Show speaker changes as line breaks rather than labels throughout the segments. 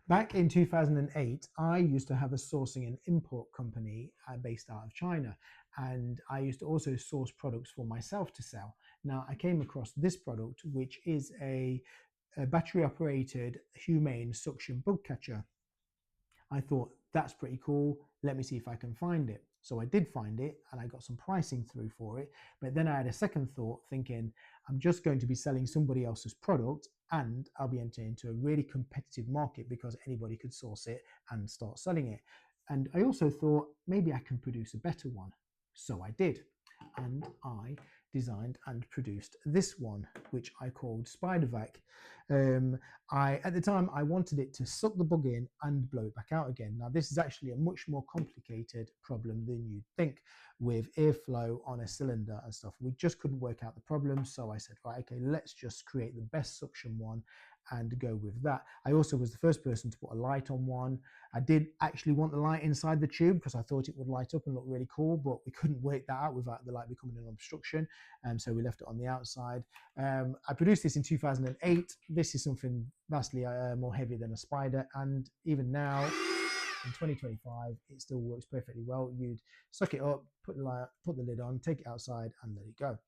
Back in 2008, I used to have a sourcing and import company based out of China, and I used to also source products for myself to sell. Now, I came across this product, which is a battery operated humane suction bug catcher. I thought that's pretty cool. Let me see if I can find it. So I did find it and I got some pricing through for it. But then I had a second thought thinking, I'm just going to be selling somebody else's product and I'll be entering into a really competitive market because anybody could source it and start selling it. And I also thought maybe I can produce a better one. So I did. And I designed and produced this one, which I called SpiderVac. At the time I wanted it to suck the bug in and blow it back out again. Now this is actually a much more complicated problem than you'd think with airflow on a cylinder and stuff. We just couldn't work out the problem, so I said, right, okay, let's just create the best suction one and go with that. I also was the first person to put a light on one. I did actually want the light inside the tube because I thought it would light up and look really cool, but we couldn't work that out without the light becoming an obstruction, so we left it on the outside. I produced this in 2008. This is something vastly more heavy than a spider, and even now in 2025 it still works perfectly well. You'd suck it up, put the lid on, take it outside and let it go.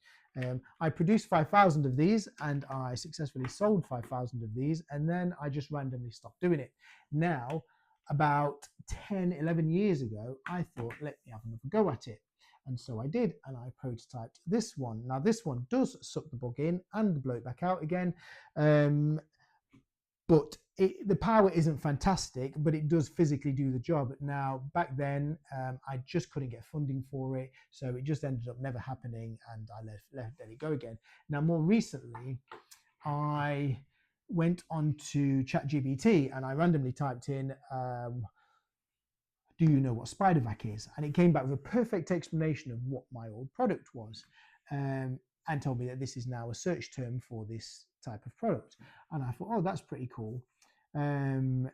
I produced 5,000 of these and I successfully sold 5,000 of these, and then I just randomly stopped doing it. Now, about 10-11 years ago, I thought, let me have another go at it. And so I did, and I prototyped this one. Now this one does suck the bug in and blow it back out again, but the power isn't fantastic, but it does physically do the job. Now, back then, I just couldn't get funding for it, so it just ended up never happening, and I let it go again. Now, more recently, I went onto ChatGPT and I randomly typed in, do you know what SpiderVac is? And it came back with a perfect explanation of what my old product was, and told me that this is now a search term for this type of product. And I thought, oh, that's pretty cool. And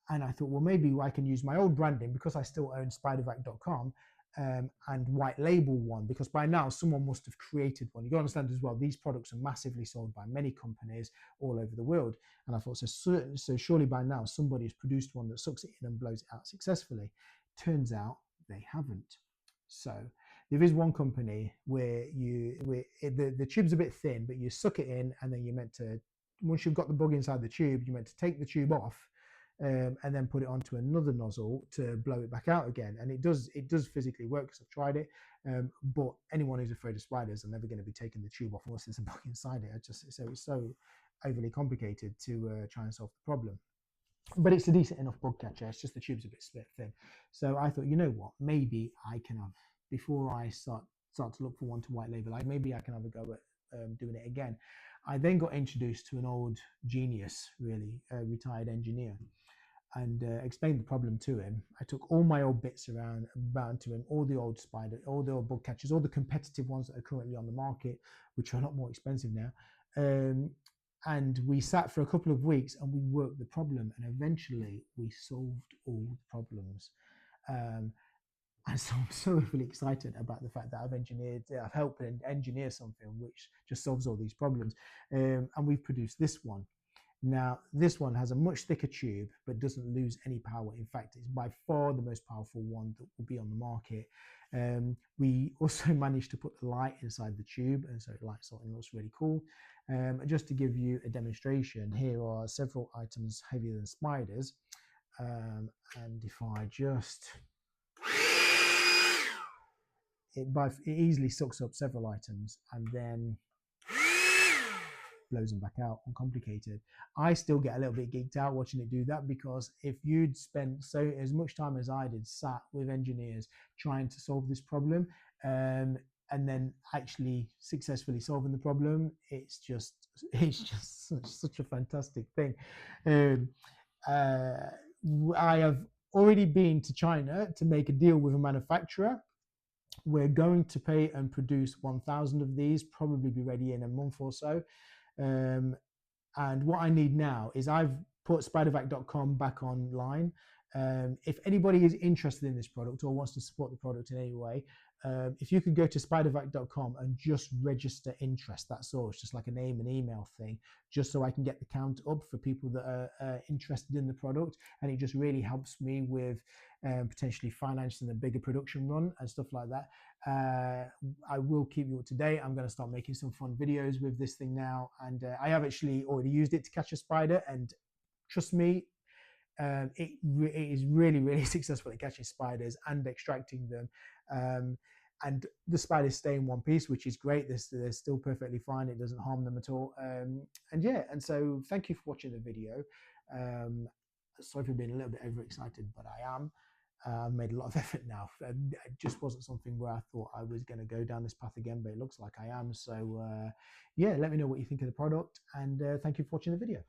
I thought, well, maybe I can use my old branding because I still own SpiderVac.com, and white label one, because by now someone must have created one. You got to understand as well, these products are massively sold by many companies all over the world. And I thought, so surely by now somebody has produced one that sucks it in and blows it out successfully. Turns out they haven't. So there is one company where the tube's a bit thin, but you suck it in and then you're meant to, once you've got the bug inside the tube, you're meant to take the tube off, and then put it onto another nozzle to blow it back out again. And it does physically work because I've tried it. But anyone who's afraid of spiders are never going to be taking the tube off unless there's a bug inside it. It's so overly complicated to try and solve the problem. But it's a decent enough bug catcher. It's just the tube's a bit split thin. So I thought, you know what, maybe I can have, before I start to look for one to white label, like maybe I can have a go at doing it again. I then got introduced to an old genius, really, a retired engineer, and explained the problem to him. I took all my old bits around to him, all the old bug catchers, all the competitive ones that are currently on the market, which are a lot more expensive now. And we sat for a couple of weeks and we worked the problem, and eventually we solved all the problems. And so I'm so really excited about the fact that I've helped engineer something which just solves all these problems. And we've produced this one. Now, this one has a much thicker tube, but doesn't lose any power. In fact, it's by far the most powerful one that will be on the market. We also managed to put the light inside the tube, and so it lights up and looks really cool. Just to give you a demonstration, here are several items heavier than spiders. And if I just... It easily sucks up several items and then blows them back out, uncomplicated. I still get a little bit geeked out watching it do that, because if you'd spent as much time as I did sat with engineers trying to solve this problem, and then actually successfully solving the problem, it's just such a fantastic thing. I have already been to China to make a deal with a manufacturer. We're going to pay and produce 1,000 of these, probably be ready in a month or so. And what I need now is I've put SpiderVac.com back online. If anybody is interested in this product or wants to support the product in any way, if you could go to SpiderVac.com and just register interest, that's all. It's just like a name and email thing, just so I can get the count up for people that are interested in the product. And it just really helps me with potentially financing a bigger production run and stuff like that. I will keep you up to date. I'm going to start making some fun videos with this thing now. And I have actually already used it to catch a spider. And trust me, it is really, really successful at catching spiders and extracting them. And the spiders stay in one piece, which is great. They're still perfectly fine. It doesn't harm them at all. And yeah, and so thank you for watching the video. Sorry for being a little bit overexcited, but I am. I've made a lot of effort now. It just wasn't something where I thought I was going to go down this path again, but it looks like I am. So yeah, let me know what you think of the product, and thank you for watching the video.